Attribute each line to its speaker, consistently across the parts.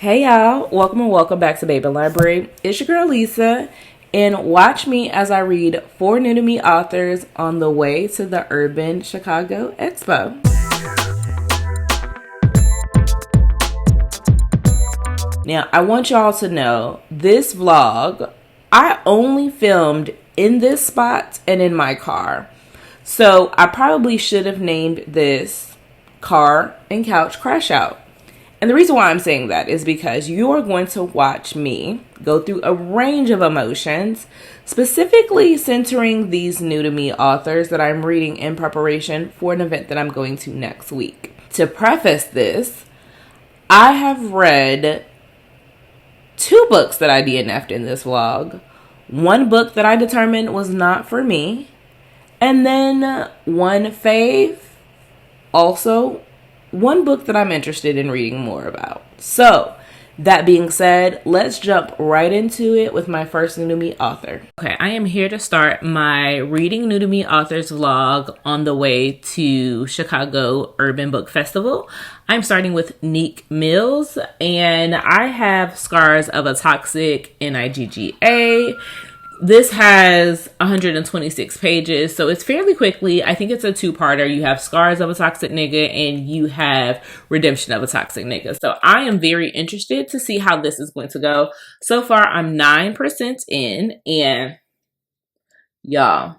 Speaker 1: Hey y'all, welcome and welcome back to Babeinlibrary. It's your girl Lisa, and watch me as I read 4 new to me authors on the way to the Urban Chicago Expo. Now, I want y'all to know, this vlog, I only filmed in this spot and in my car. So I probably should have named this Car and Couch Crash Out. And the reason why I'm saying that is because you are going to watch me go through a range of emotions, specifically centering these new to me authors that I'm reading in preparation for an event that I'm going to next week. To preface this, I have read 2 books that I DNF'd in this vlog. 1 book that I determined was not for me, and then 1 fave, also 1 book that I'm interested in reading more about. So, that being said, let's jump right into it with my first new to me author. Okay, I am here to start my reading new to me authors vlog on the way to Chicago Urban Book Festival. I'm starting with Nick Mills, and I have Scars of a Toxic NIGGA. This has 126 pages, so it's fairly quickly. I think it's a 2-parter. You have Scars of a Toxic Nigga and you have Redemption of a Toxic Nigga. So I am very interested to see how this is going to go. So far, I'm 9% in, and y'all,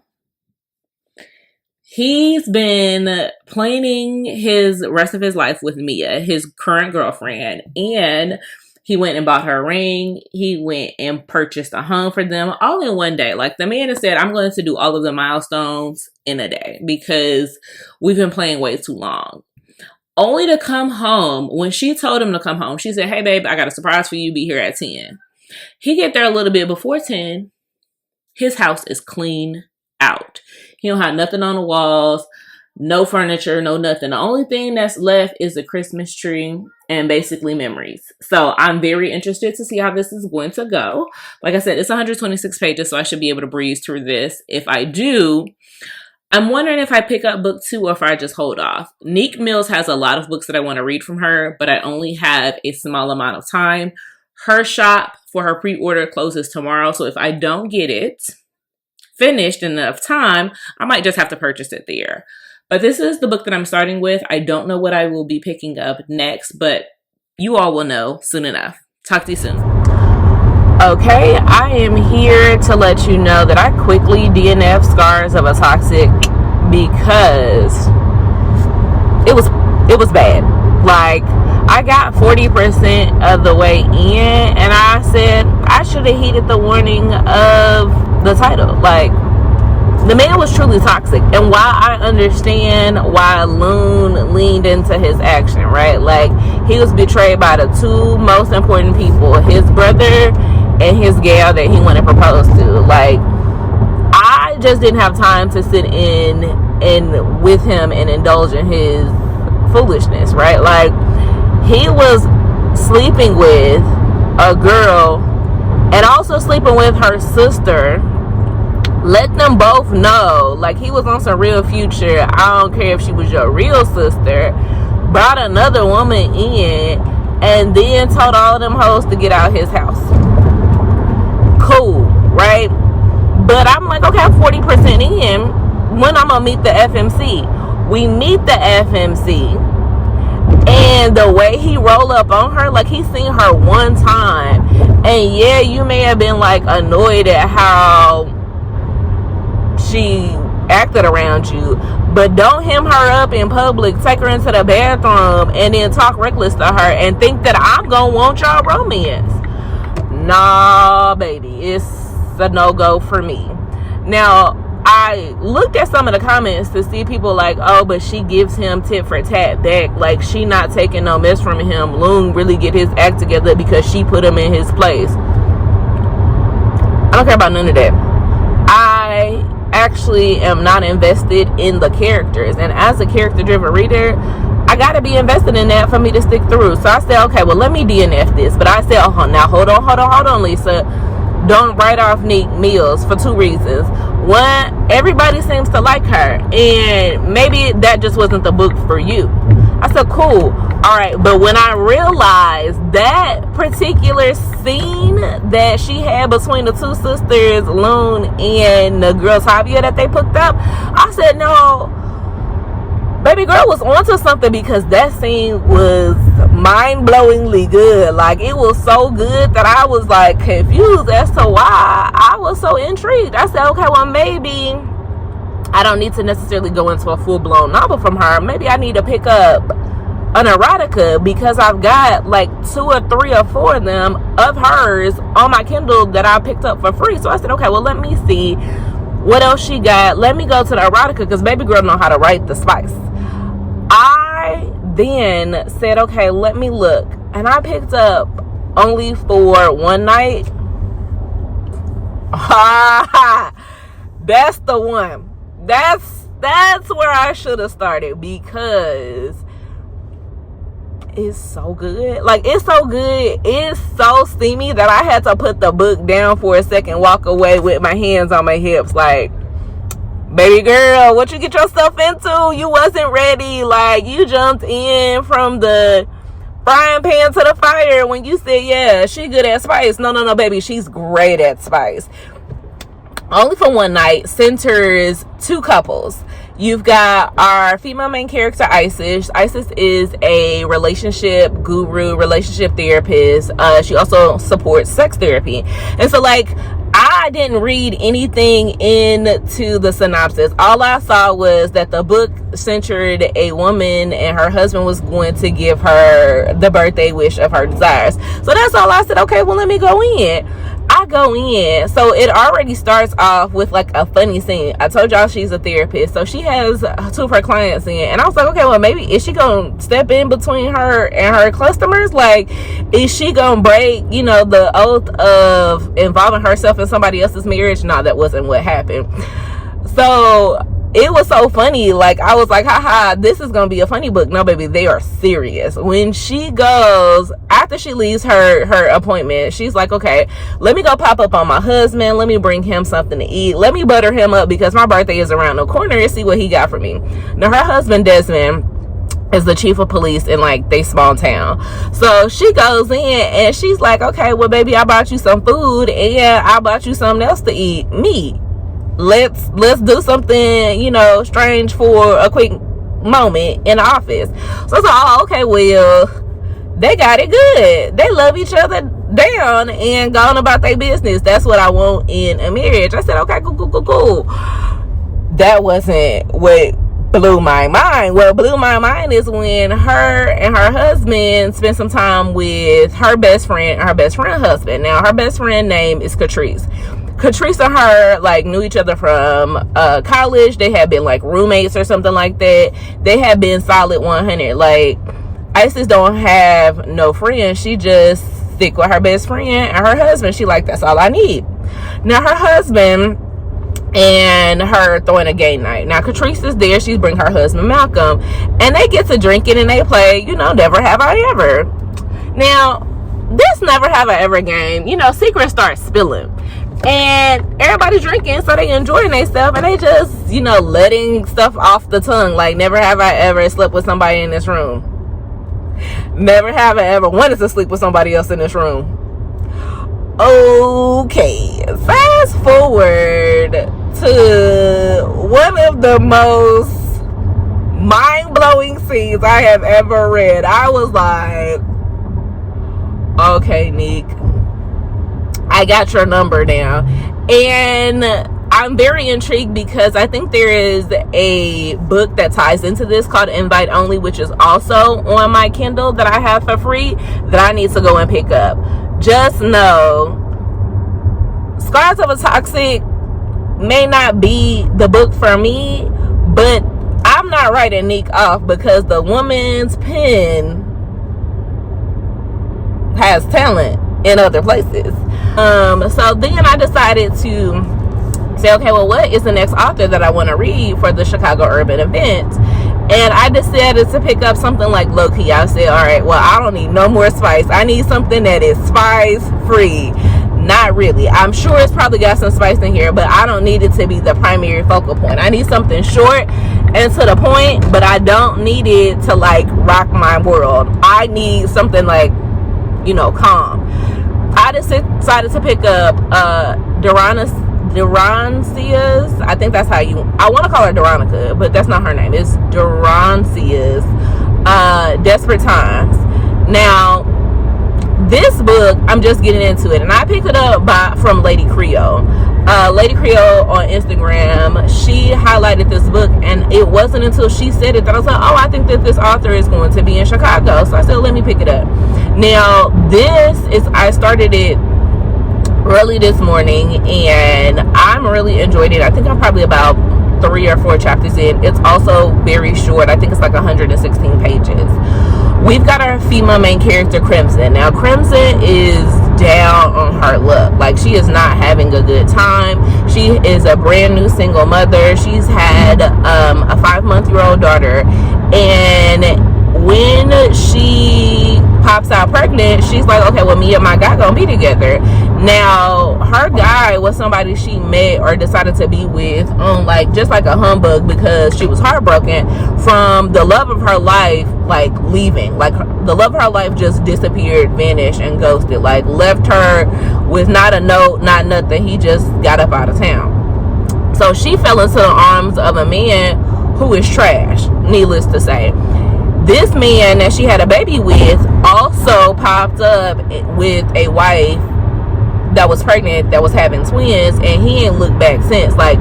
Speaker 1: he's been planning his rest of his life with Mia, his current girlfriend, and he went and bought her a ring. He went and purchased a home for them all in one day. Like, the man has said, I'm going to do all of the milestones in a day because we've been playing way too long. Only to come home, when she told him to come home, she said, hey, babe, I got a surprise for you. Be here at 10. He get there a little bit before 10. His house is clean out. He don't have nothing on the walls. No furniture, no nothing. The only thing that's left is the Christmas tree and basically memories. So I'm very interested to see how this is going to go. Like I said, it's 126 pages, so I should be able to breeze through this. If I do, I'm wondering if I pick up book 2 or if I just hold off. Nick Mills has a lot of books that I want to read from her, but I only have a small amount of time. Her shop for her pre-order closes tomorrow, so if I don't get it finished in enough time, I might just have to purchase it there. But this is the book that I'm starting with. I don't know what I will be picking up next, but you all will know soon enough. Talk to you soon. Okay, I am here to let you know that I quickly DNF Scars of a Toxic because it was bad. Like, I got 40% of the way in, and I said I should have heeded the warning of the title. Like, the man was truly toxic, and while I understand why Lowe leaned into his action, right? Like, he was betrayed by the 2 most important people, his brother and his gal that he went and proposed to. Like, I just didn't have time to sit in and with him and indulge in his foolishness, right? Like, he was sleeping with a girl and also sleeping with her sister. Let them both know, like, he was on some real Future. I don't care if she was your real sister. Brought another woman in and then told all of them hoes to get out his house. Cool, right? But I'm like, okay, I'm 40% in. When I'm gonna meet the FMC? We meet the FMC, and the way he roll up on her, like, he's seen her one time. And yeah, you may have been like annoyed at how she acted around you, but don't hem her up in public, take her into the bathroom, and then talk reckless to her and think that I'm gonna want y'all romance. Nah, baby, it's a no-go for me. Now, I looked at some of the comments to see people like, oh, but she gives him tit for tat back, like she not taking no mess from him. Lowe really get his act together because she put him in his place. I don't care about none of that. I actually am not invested in the characters, and as a character driven reader, I gotta be invested in that for me to stick through. So I said, okay, well, let me DNF this. But I said, oh, now hold on, Lisa, don't write off Nick Mills for 2 reasons. One, everybody seems to like her, and maybe that just wasn't the book for you. I said, cool. All right. But when I realized that particular scene that she had between the two sisters, Loon and the girl Tavia that they hooked up, I said, no, baby girl was onto something, because that scene was mind-blowingly good. Like, it was so good that I was like confused as to why I was so intrigued. I said, okay, well, maybe I don't need to necessarily go into a full-blown novel from her. Maybe I need to pick up an erotica, because I've got like 2 or 3 or 4 of them of hers on my Kindle that I picked up for free. So I said, okay, well, let me see what else she got. Let me go to the erotica, because baby girl know how to write the spice. I then said, okay, let me look. And I picked up Only for One Night. That's the one. That's where I should have started, because it's so good. Like, it's so good. It's so steamy that I had to put the book down for a second, walk away with my hands on my hips, like, baby girl, what you get yourself into? You wasn't ready. Like, you jumped in from the frying pan to the fire when you said, yeah, she good at spice. No, baby, she's great at spice. Only for One Night centers 2 couples. You've got our female main character, Isis. Isis is a relationship guru, relationship therapist. She also supports sex therapy. And so, like, I didn't read anything into the synopsis. All I saw was that the book centered a woman and her husband was going to give her the birthday wish of her desires. So that's all. I said, okay, well, let me go in. I go in. So it already starts off with like a funny scene. I told y'all she's a therapist. So she has 2 of her clients in. And I was like, okay, well, maybe is she going to step in between her and her customers? Like, is she going to break, you know, the oath of involving herself in somebody else's marriage? No, that wasn't what happened. So it was so funny. Like, I was like, haha, this is gonna be a funny book. No, baby, they are serious. When she goes, after she leaves her appointment, she's like, okay, let me go pop up on my husband. Let me bring him something to eat. Let me butter him up, because my birthday is around the corner, and see what he got for me. Now, her husband, Desmond, is the chief of police in like they small town. So she goes in and she's like, okay, well, baby, I bought you some food and I bought you something else to eat. Meat. Let's do something, you know, strange for a quick moment in the office. So I was like, oh, okay, well, they got it good. They love each other down and gone about their business. That's what I want in a marriage. I said, okay, cool. That wasn't what blew my mind. What blew my mind is when her and her husband spent some time with her best friend and her best friend husband. Now, her best friend name is Catrice. Catrice and her like knew each other from college. They had been like roommates or something like that. They had been solid 100. Like, Isis don't have no friends. She just stick with her best friend and her husband. She like, that's all I need. Now, her husband and her throwing a game night. Now, Catrice is there. She's bring her husband Malcolm, and they get to drinking and they play, you know, Never Have I Ever. Now, this Never Have I Ever game, you know, secrets start spilling. And everybody's drinking, so they enjoying themselves, and they just, you know, letting stuff off the tongue. Like, never have I ever slept with somebody in this room. Never have I ever wanted to sleep with somebody else in this room. Okay, fast forward to one of the most mind-blowing scenes I have ever read. I was like, okay, Nick, I got your number now. And I'm very intrigued because I think there is a book that ties into this called Invite Only, which is also on my Kindle that I have for free that I need to go and pick up. Just know, Scars of a Toxic may not be the book for me, but I'm not writing Nick off because the woman's pen has talent in other places. So then I decided to say, okay, well, what is the next author that I want to read for the Chicago Urban event? And I decided to pick up something like Low Key. I said, all right, well, I don't need no more spice. I need something that is spice free. Not really. I'm sure it's probably got some spice in here, but I don't need it to be the primary focal point. I need something short and to the point, but I don't need it to like rock my world. I need something like, you know, calm. I decided to pick up Deroncia's, I think that's how I want to call her Deronica, but that's not her name. It's Deroncia's Desperate Times. Now, this book, I'm just getting into it, and I picked it up from Lady Creole. Lady Creole on Instagram, she highlighted this book, and it wasn't until she said it that I was like, oh, I think that this author is going to be in Chicago. So I said, let me pick it up. Now, I started it early this morning, and I'm really enjoyed it. I think I'm probably about 3 or 4 chapters in. It's also very short. I think it's like 116 pages. We've got our female main character, Crimson. Now, Crimson is down on her luck. Like, she is not having a good time. She is a brand new single mother. She's had a 5-month-old daughter, and when she pops out pregnant, she's like, okay, well, me and my guy gonna be together. Now, her guy was somebody she met or decided to be with on like just like a humbug, because she was heartbroken from the love of her life, like leaving. Like, the love of her life just disappeared, vanished, and ghosted. Like, left her with not a note, not nothing. He just got up out of town. So she fell into the arms of a man who is trash, needless to say. This man that she had a baby with also popped up with a wife that was pregnant, that was having twins, and he ain't looked back since. Like,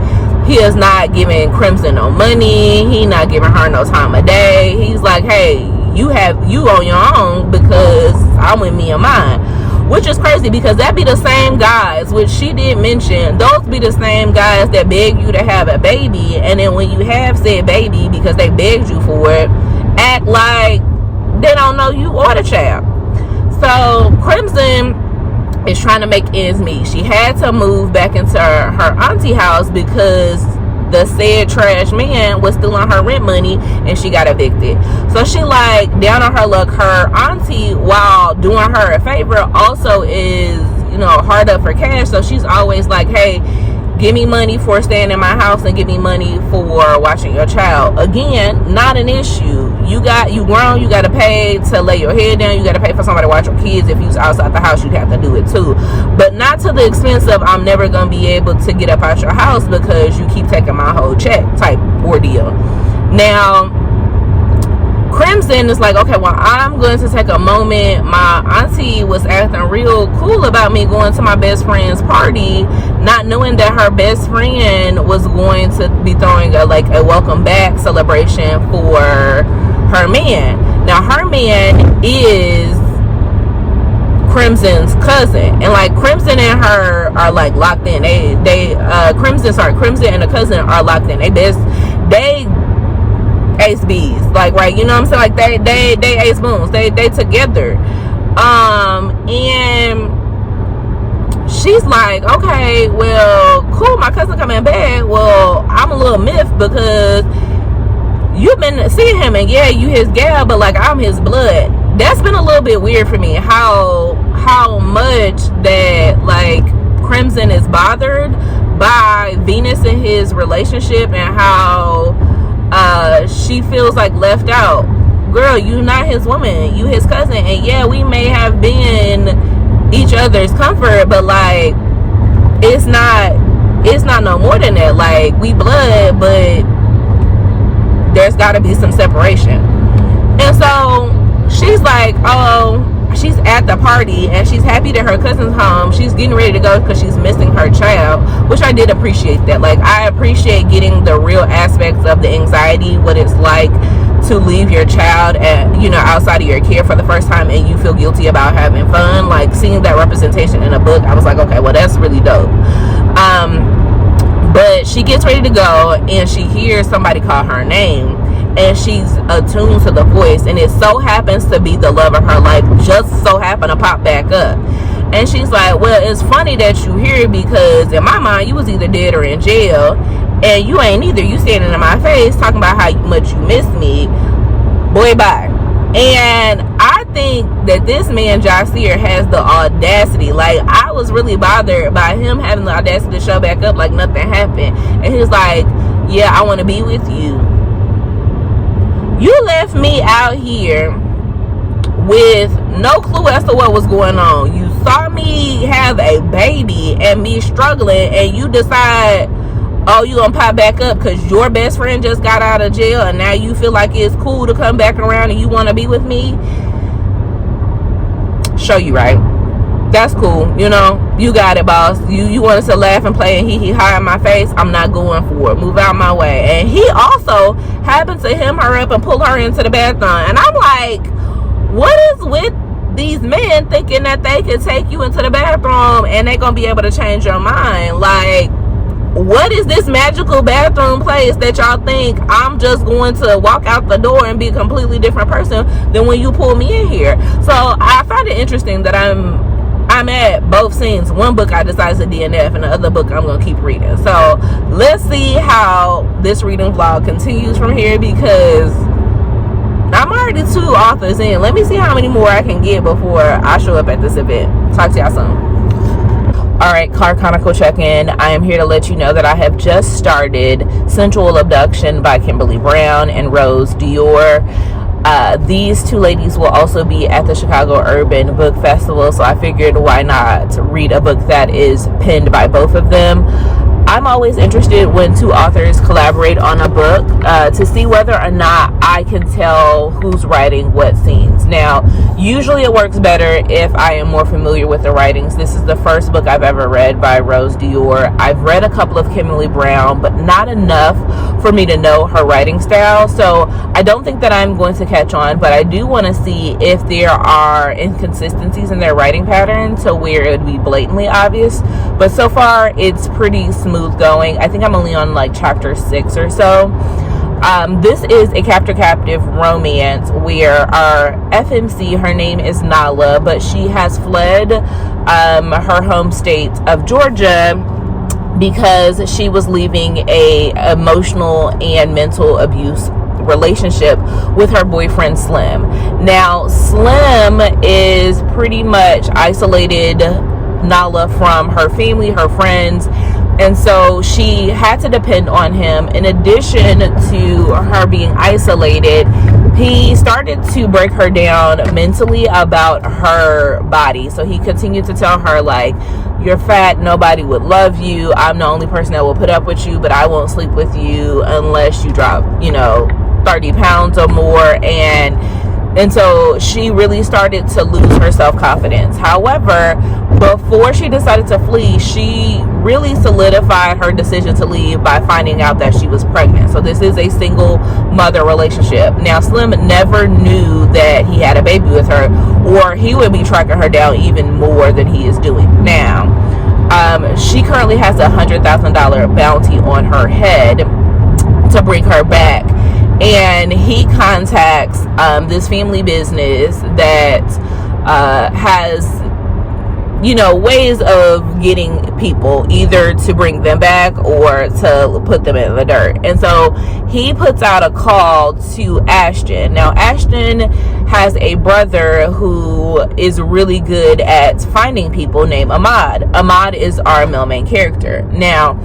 Speaker 1: he is not giving Crimson no money. He not giving her no time of day. He's like, hey, you on your own because I'm with me and mine. Which is crazy, because that be the same guys, which she did mention, those be the same guys that beg you to have a baby, and then when you have said baby because they begged you for it, act like they don't know you or the child. So Crimson is trying to make ends meet. She had to move back into her auntie house because the said trash man was still on her rent money, and she got evicted. So she, like, down on her luck. Her auntie, while doing her a favor, also is, you know, hard up for cash. So she's always like, hey, give me money for staying in my house and give me money for watching your child. Again, not an issue. You grown, you got to pay to lay your head down. You got to pay for somebody to watch your kids. If you're outside the house, you'd have to do it too. But not to the expense of, I'm never going to be able to get up out your house because you keep taking my whole check type ordeal. Now, Crimson is like, okay, well, I'm going to take a moment. My auntie was acting real cool about me going to my best friend's party, not knowing that her best friend was going to be throwing a welcome back celebration for her man. Now, her man is Crimson's cousin, and like Crimson and her are like locked in. Crimson and the cousin are locked in. They ace bees, like, right, you know what I'm saying? Like, they ace moons, they together. And she's like, okay, well, cool, my cousin coming back. Well, I'm a little miffed because you've been seeing him, and yeah, you his gal, but like, I'm his blood. That's been a little bit weird for me, how much that like Crimson is bothered by Venus and his relationship, and how she feels like left out. Girl, you not his woman, you his cousin, and yeah, we may have been each other's comfort, but like, it's not no more than that. Like, we blood, but there's got to be some separation. And so she's like, oh, she's at the party and she's happy that her cousin's home. She's getting ready to go because she's missing her child, which I did appreciate that. Like, I appreciate getting the real aspects of the anxiety, what it's like to leave your child at, you know, outside of your care for the first time, and you feel guilty about having fun. Like, seeing that representation in a book, I was like, okay, well, that's really dope. But she gets ready to go and she hears somebody call her name, and she's attuned to the voice, and it so happens to be the love of her life, just so happened to pop back up. And she's like, well, it's funny that you here, because in my mind you was either dead or in jail, and you ain't either. You standing in my face talking about how much you miss me. Boy, bye. And I think that this man, Josh Sear, has the audacity. Like, I was really bothered by him having the audacity to show back up like nothing happened. And he was like, yeah, I want to be with you. You left me out here with no clue as to what was going on. You saw me have a baby and me struggling, and you decide, oh, you gonna pop back up because your best friend just got out of jail and now you feel like it's cool to come back around and you want to be with me? Show you right. That's cool. You know, you got it, boss. You want us to laugh and play and hee ha in my face? I'm not going for it. Move out my way. And he also happened to hem her up and pull her into the bathroom. And I'm like, what is with these men thinking that they can take you into the bathroom and they gonna be able to change your mind? Like, what is this magical bathroom place that y'all think I'm just going to walk out the door and be a completely different person than when you pull me in here? So I find it interesting that I'm at both scenes. One book I decided to DNF, and the other book I'm going to keep reading. So let's see how this reading vlog continues from here, because I'm already 2 authors in. Let me see how many more I can get before I show up at this event. Talk to y'all soon. Alright, car chronicle check-in. I am here to let you know that I have just started Sensual Seduction by Kimberly Brown and Rose Dior. These 2 ladies will also be at the Chicago Urban Book Festival, so I figured why not read a book that is penned by both of them. I'm always interested when 2 authors collaborate on a book to see whether or not I can tell who's writing what scenes. Now, usually it works better if I am more familiar with the writings. This is the first book I've ever read by Rose Dior. I've read a couple of Kimberly Brown, but not enough for me to know her writing style. So I don't think that I'm going to catch on, but I do want to see if there are inconsistencies in their writing pattern to where it would be blatantly obvious. But so far, it's pretty smooth going. I think I'm only on like chapter 6 or so. This is a captor-captive romance where our FMC, her name is Nala, but she has fled her home state of Georgia because she was leaving a emotional and mental abuse relationship with her boyfriend Slim. Now, Slim is pretty much isolated Nala from her family, her friends, and so she had to depend on him. In addition to her being isolated, he started to break her down mentally about her body. So he continued to tell her, like, you're fat, nobody would love you, I'm the only person that will put up with you, but I won't sleep with you unless you drop, 30 pounds or more. And so she really started to lose her self-confidence. However, before she decided to flee, she really solidified her decision to leave by finding out that she was pregnant. So this is a single mother relationship. Now, Slim never knew that he had a baby with her, or he would be tracking her down even more than he is doing now. She currently has a $100,000 bounty on her head to bring her back. And he contacts this family business that has, ways of getting people either to bring them back or to put them in the dirt. And so he puts out a call to Ashton. Now, Ashton has a brother who is really good at finding people named Ahmad. Ahmad is our male main character. Now,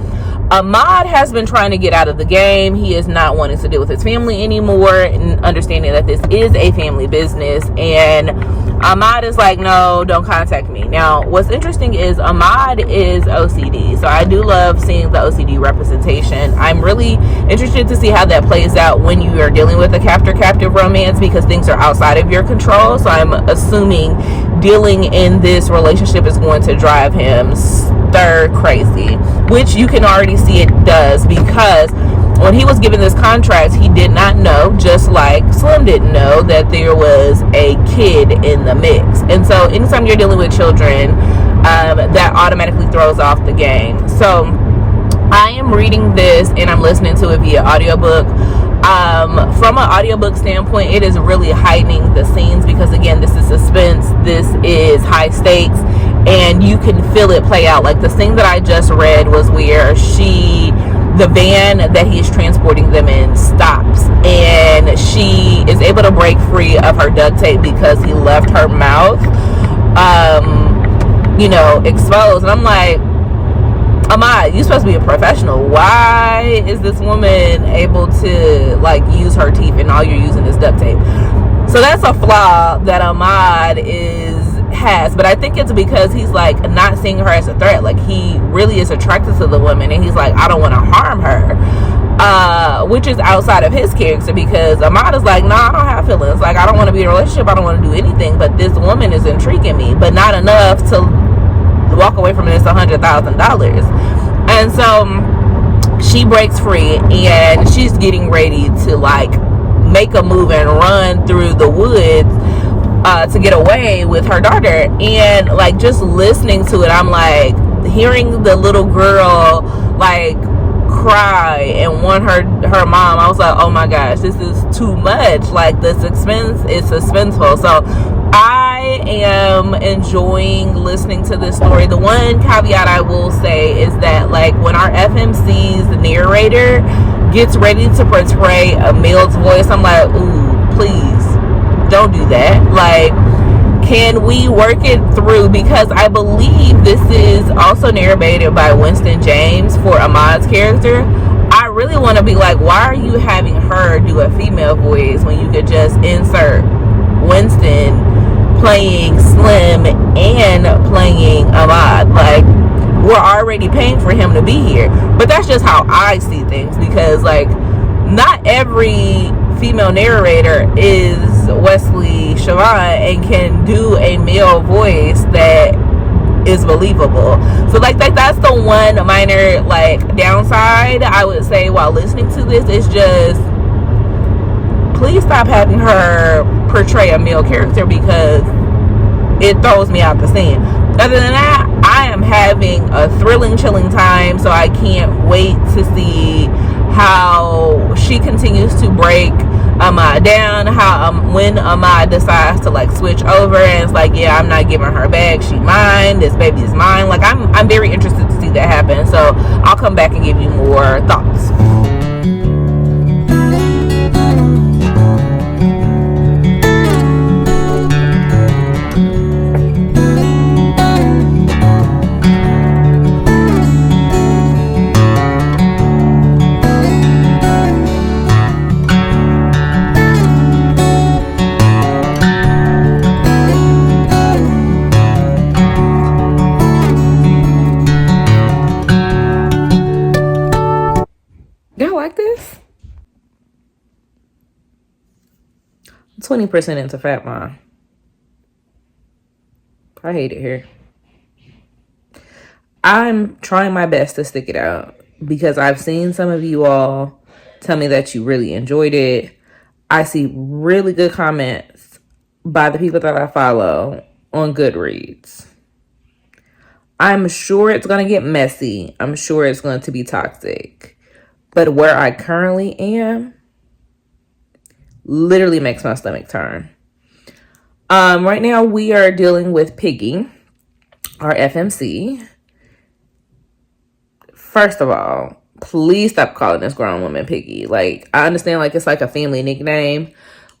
Speaker 1: Ahmad has been trying to get out of the game. He is not wanting to deal with his family anymore, and understanding that this is a family business. And Ahmad is like, no, don't contact me. Now, what's interesting is Ahmad is OCD. So I do love seeing the OCD representation. I'm really interested to see how that plays out when you are dealing with a captor-captive romance, because things are outside of your control. So I'm assuming dealing in this relationship is going to drive him stir crazy, which you can already see it does, because when he was given this contract, he did not know, just like Slim didn't know, that there was a kid in the mix. And so anytime you're dealing with children, that automatically throws off the game. So I am reading this and I'm listening to it via audiobook. From an audiobook standpoint, it is really heightening the scenes, because again, this is suspense, this is high stakes, and you can feel it play out. Like the scene that I just read was where the van that he is transporting them in stops, and she is able to break free of her duct tape because he left her mouth exposed. And I'm like, Ahmad, you're supposed to be a professional. Why is this woman able to like use her teeth and all you're using is duct tape? So that's a flaw that Ahmad has, but I think it's because he's like not seeing her as a threat. Like, he really is attracted to the woman, and he's like, I don't want to harm her, which is outside of his character, because Ahmad is like, nah, I don't have feelings. Like, I don't want to be in a relationship, I don't want to do anything, but this woman is intriguing me, but not enough to walk away from this $100,000. And so she breaks free, and she's getting ready to like make a move and run through the woods to get away with her daughter. And like, just listening to it, I'm like, hearing the little girl like cry and want her mom, I was like, oh my gosh, this is too much. Like, the suspense is suspenseful. So I am enjoying listening to this story. The one caveat I will say is that, like, when our FMC's narrator gets ready to portray a male's voice, I'm like, ooh, please don't do that. Like, can we work it through? Because I believe this is also narrated by Winston James for Ahmad's character. I really want to be like, why are you having her do a female voice when you could just insert Winston playing Slim and playing Ahmad? Like, we're already paying for him to be here. But that's just how I see things, because like, not every female narrator is Wesley Siobhan and can do a male voice that is believable. So like that's the one minor like downside I would say while listening to this. Is just, please stop having her portray a male character, because it throws me out the scene. Other than that, I am having a thrilling, chilling time, so I can't wait to see how she continues to break Ahmad down, how when Ahmad decides to like switch over and it's like, yeah, I'm not giving her back, she mine, this baby is mine. Like, I'm very interested to see that happen, so I'll come back and give you more thoughts. Y'all like this? 20% into Fat Mom. I hate it here. I'm trying my best to stick it out, because I've seen some of you all tell me that you really enjoyed it. I see really good comments by the people that I follow on Goodreads. I'm sure it's going to get messy. I'm sure it's going to be toxic. But where I currently am literally makes my stomach turn. Right now we are dealing with Piggy, our FMC. First of all, please stop calling this grown woman Piggy. Like, I understand, like, it's like a family nickname.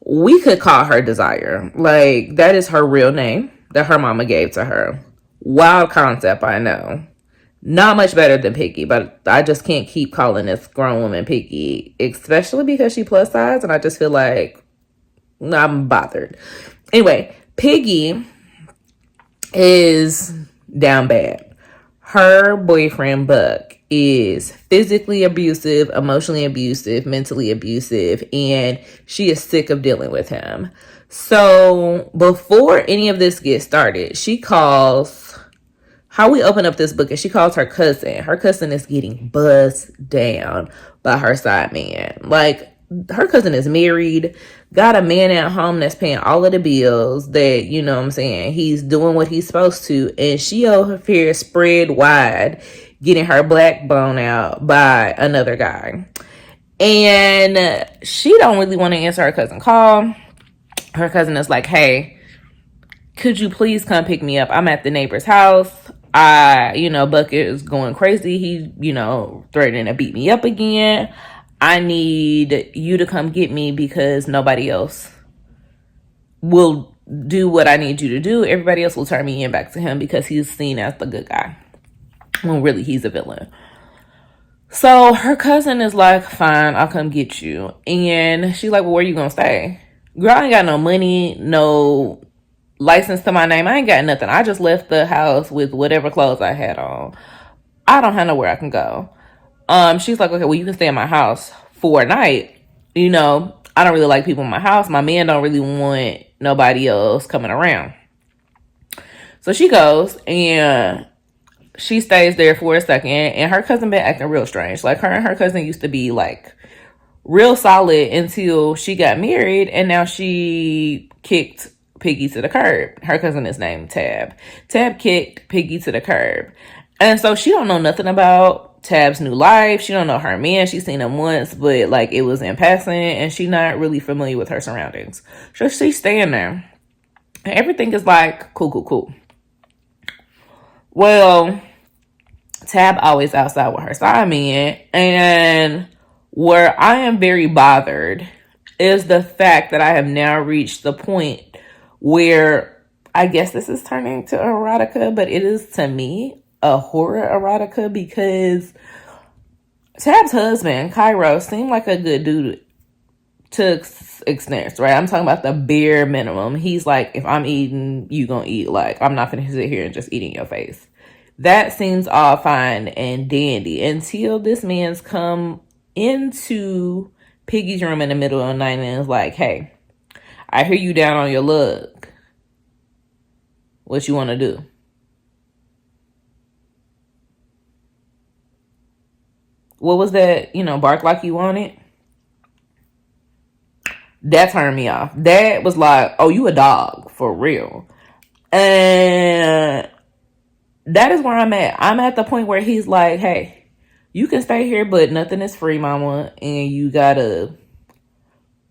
Speaker 1: We could call her Desire. Like, that is her real name that her mama gave to her. Wild concept, I know. Not much better than Piggy, but I just can't keep calling this grown woman Piggy, especially because she plus size, and I just feel like I'm bothered. Anyway, Piggy is down bad. Her boyfriend, Buck, is physically abusive, emotionally abusive, mentally abusive, and she is sick of dealing with him. So before any of this gets started, she calls... How we open up this book is she calls her cousin. Her cousin is getting buzzed down by her side man. Like, her cousin is married, got a man at home that's paying all of the bills, that, you know what I'm saying, he's doing what he's supposed to, and she over here spread wide, getting her black bone out by another guy. And she don't really want to answer her cousin's call. Her cousin is like, hey, could you please come pick me up? I'm at the neighbor's house. Bucket is going crazy. He, threatening to beat me up again. I need you to come get me because nobody else will do what I need you to do. Everybody else will turn me in back to him because he's seen as the good guy, when really he's a villain. So her cousin is like, fine, I'll come get you. And she's like, well, where you gonna stay? Girl, I ain't got no money, no license to my name. I ain't got nothing. I just left the house with whatever clothes I had on. I don't have nowhere I can go. She's like, okay, well, you can stay in my house for a night. I don't really like people in my house. My man don't really want nobody else coming around. So she goes and she stays there for a second, and her cousin been acting real strange. Like, her and her cousin used to be like real solid until she got married, and now she kicked Piggy to the curb. Her cousin is named Tab. Tab kicked Piggy to the curb. And so she don't know nothing about Tab's new life. She don't know her man. She's seen him once, but like it was in passing, and she's not really familiar with her surroundings. So she's staying there. And everything is like cool. Well, Tab always outside with her side man, and where I am very bothered is the fact that I have now reached the point where I guess this is turning to erotica, but it is to me a horror erotica because Tab's husband, Cairo, seemed like a good dude to extents, right? I'm talking about the bare minimum. He's like, if I'm eating, you gonna eat. Like, I'm not gonna sit here and just eat in your face. That seems all fine and dandy until this man's come into Piggy's room in the middle of the night and is like, hey, I hear you down on your luck. What you want to do? What was that? Bark like you want it? That turned me off. That was like, oh, you a dog for real. And that is where I'm at. I'm at the point where he's like, hey, you can stay here, but nothing is free, mama. And you gotta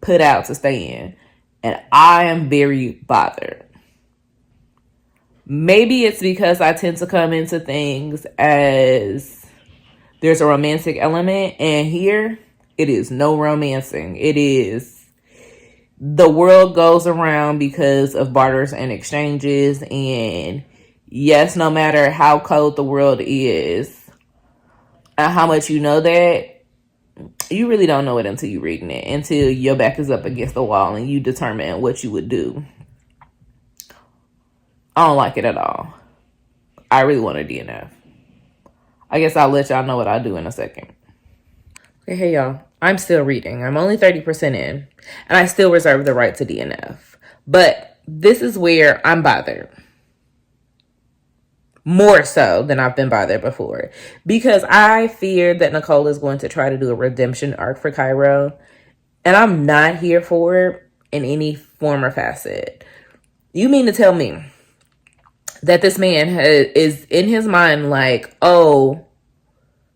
Speaker 1: put out to stay in. And I am very bothered. Maybe it's because I tend to come into things as there's a romantic element, and here it is no romancing. It is the world goes around because of barters and exchanges, and yes, no matter how cold the world is and how much you know that, you really don't know it until you're reading it, until your back is up against the wall and you determine what you would do. I don't like it at all. I really want a DNF. I guess I'll let y'all know what I do in a second. Okay, hey y'all. I'm still reading. I'm only 30% in, and I still reserve the right to DNF. But this is where I'm bothered. More so than I've been bothered before. Because I fear that Nicole is going to try to do a redemption arc for Cairo. And I'm not here for it in any form or facet. You mean to tell me that this man is in his mind like, oh,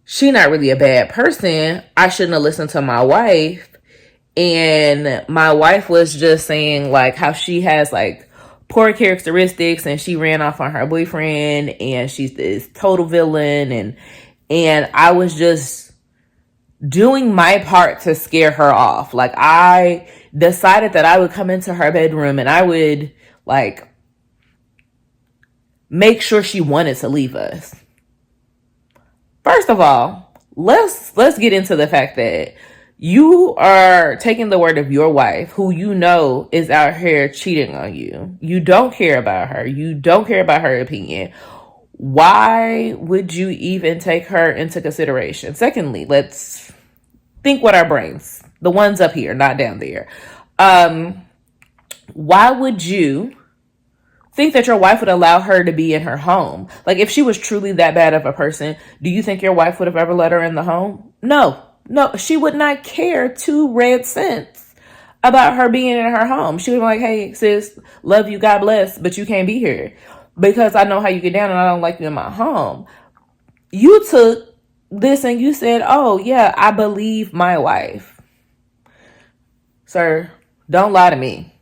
Speaker 1: she not really a bad person. I shouldn't have listened to my wife. And my wife was just saying like how she has like poor characteristics and she ran off on her boyfriend and she's this total villain. And I was just doing my part to scare her off. Like, I decided that I would come into her bedroom and I would like make sure she wanted to leave us. First of all, let's get into the fact that you are taking the word of your wife, who you know is out here cheating on you. You don't care about her. You don't care about her opinion. Why would you even take her into consideration? Secondly, let's think with our brains. The ones up here, not down there. Why would you think that your wife would allow her to be in her home? Like, if she was truly that bad of a person, do you think your wife would have ever let her in the home? No, she would not care 2 red cents about her being in her home. She would be like, hey, sis, love you, God bless, but you can't be here because I know how you get down and I don't like you in my home. You took this and you said, oh, yeah, I believe my wife. Sir, don't lie to me.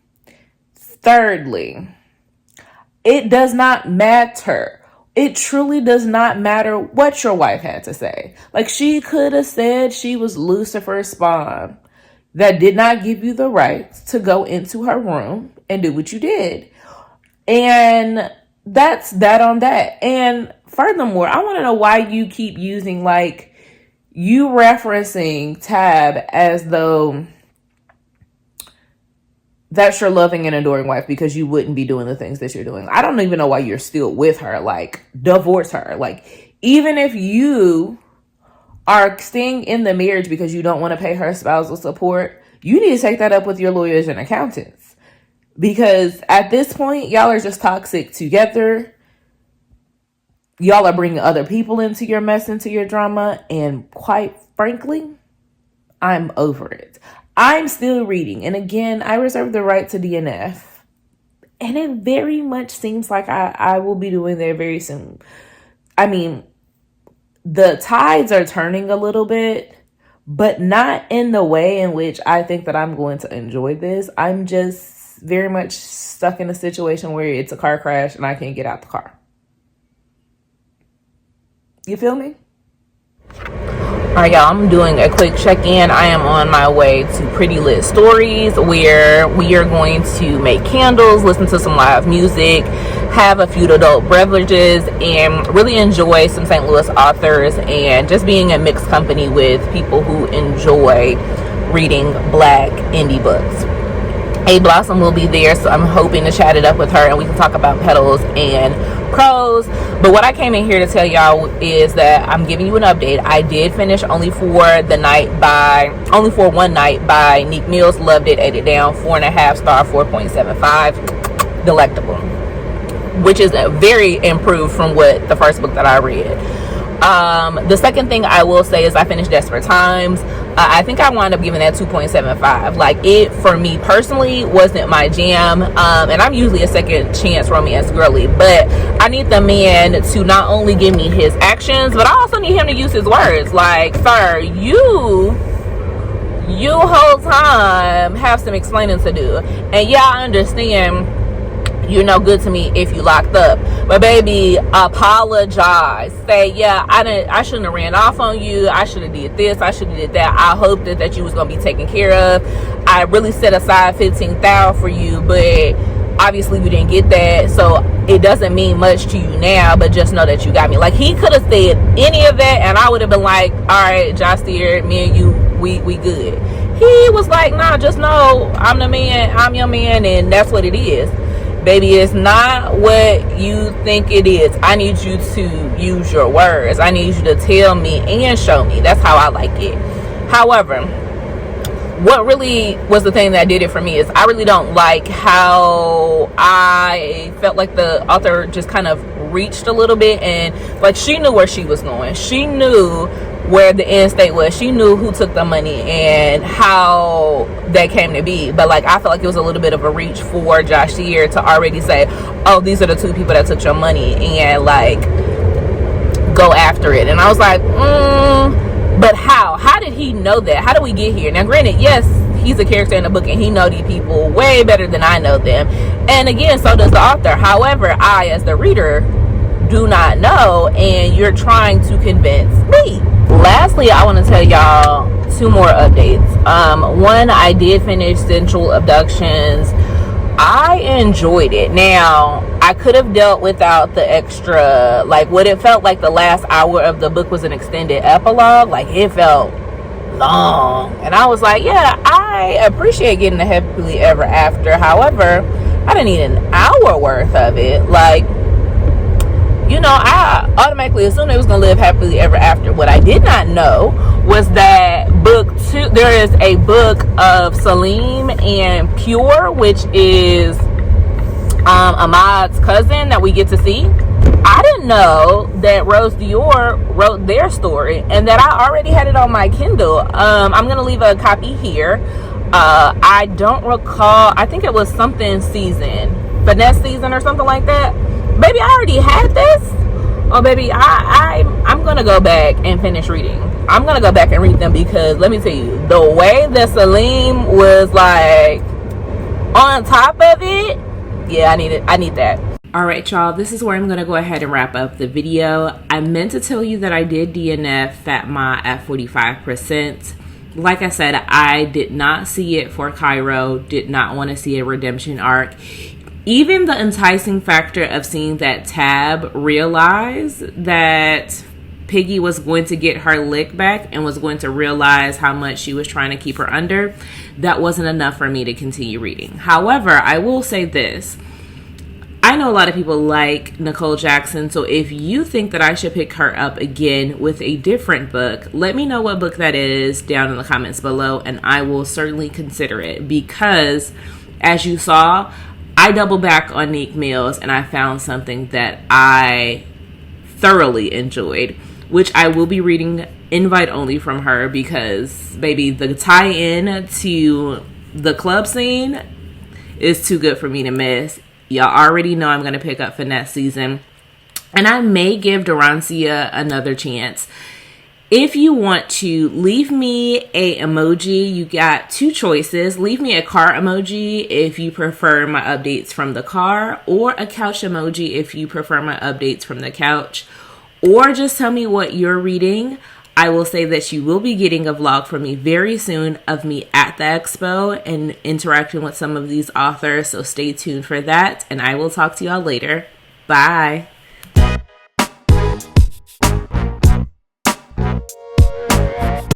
Speaker 1: Thirdly, it does not matter it truly does not matter what your wife had to say. Like, she could have said she was Lucifer's spawn. That did not give you the right to go into her room and do what you did. And that's that on that. And furthermore, I want to know why you keep using, like, you referencing Tab as though that's your loving and adoring wife, because you wouldn't be doing the things that you're doing. I don't even know why you're still with her. Like, divorce her. Like, even if you are staying in the marriage because you don't want to pay her spousal support, you need to take that up with your lawyers and accountants. Because at this point, y'all are just toxic together. Y'all are bringing other people into your mess, into your drama. And quite frankly, I'm over it. I'm still reading. And again, I reserve the right to DNF. And it very much seems like I will be doing that very soon. I mean, the tides are turning a little bit, but not in the way in which I think that I'm going to enjoy this. I'm just very much stuck in a situation where it's a car crash and I can't get out the car. You feel me? All right, y'all, I'm doing a quick check-in. I am on my way to Pretty Lit Stories, where we are going to make candles, listen to some live music, have a few adult beverages, and really enjoy some St. Louis authors, and just being in mixed company with people who enjoy reading Black indie books. A Blossom will be there, so I'm hoping to chat it up with her and we can talk about petals and pros. But what I came in here to tell y'all is that I'm giving you an update. I did finish Only for One Night by Neek Mills. Loved it, ate it down, 4.5 star, 4.75, delectable, which is very improved from what the first book that I read. The second thing I will say is I finished Desperate Times. I think I wound up giving that 2.75. Like, it, for me personally, wasn't my jam. And I'm usually a second chance romance girly, but I need the man to not only give me his actions, but I also need him to use his words. Like, sir, you whole time have some explaining to do. And yeah, I understand you're no good to me if you locked up, but baby, apologize. Say, yeah, I shouldn't have ran off on you. I should have did this. I should have did that. I hoped that you was gonna be taken care of. I really set aside $15,000 for you, but obviously we didn't get that, so it doesn't mean much to you now, but just know that you got me. Like, he could have said any of that and I would have been like, all right, Jostier, me and you, we good. He was like, nah, just know I'm the man, I'm your man, and that's what it is. Baby, it's not what you think it is. I need you to use your words. I need you to tell me and show me. That's how I like it. However, what really was the thing that did it for me is I really don't like how I felt like the author just kind of reached a little bit, and like, she knew where she was going. She knew where the end state was. She knew who took the money and how that came to be. But like, I felt like it was a little bit of a reach for Jostier to already say, oh, these are the two people that took your money, and like, go after it. And I was like, but how did he know that? How did we get here? Now granted, yes, he's a character in the book and he know these people way better than I know them, and again, so does the author. However, I, as the reader, do not know, and you're trying to convince me. Lastly, I want to tell y'all two more updates. One, I did finish Sensual Abductions. I enjoyed it. Now, I could have dealt without the extra, like, what it felt like the last hour of the book was an extended epilogue. Like, it felt long, and I was like, yeah, I appreciate getting the happily ever after. However, I didn't need an hour worth of it. Like, you know, I automatically assumed it was going to live happily ever after. What I did not know was that book 2, there is a book of Salim and Pure, which is Ahmad's cousin that we get to see. I didn't know that Rose Dior wrote their story and that I already had it on my Kindle. I'm going to leave a copy here. I don't recall. I think it was something season, finesse season or something like that. Baby, I already had this. Oh, baby, I'm going to go back and finish reading. I'm going to go back and read them, because let me tell you, the way that Salim was like on top of it, yeah, I need that. All right, y'all, this is where I'm going to go ahead and wrap up the video. I meant to tell you that I did DNF Fat Ma at 45%. Like I said, I did not see it for Cairo, did not want to see a redemption arc. Even the enticing factor of seeing that Tab realize that Piggy was going to get her lick back and was going to realize how much she was trying to keep her under, that wasn't enough for me to continue reading. However, I will say this. I know a lot of people like Nicole Jackson, so if you think that I should pick her up again with a different book, let me know what book that is down in the comments below, and I will certainly consider it, because as you saw, I doubled back on Nick Mills and I found something that I thoroughly enjoyed, which I will be reading invite only from her, because baby, the tie-in to the club scene is too good for me to miss. Y'all already know I'm going to pick up Finesse season. And I may give Deroncia another chance. If you want to leave me a emoji, you got two choices. Leave me a car emoji if you prefer my updates from the car, or a couch emoji if you prefer my updates from the couch. Or just tell me what you're reading. I will say that you will be getting a vlog from me very soon of me at the expo and interacting with some of these authors. So stay tuned for that, and I will talk to y'all later. Bye.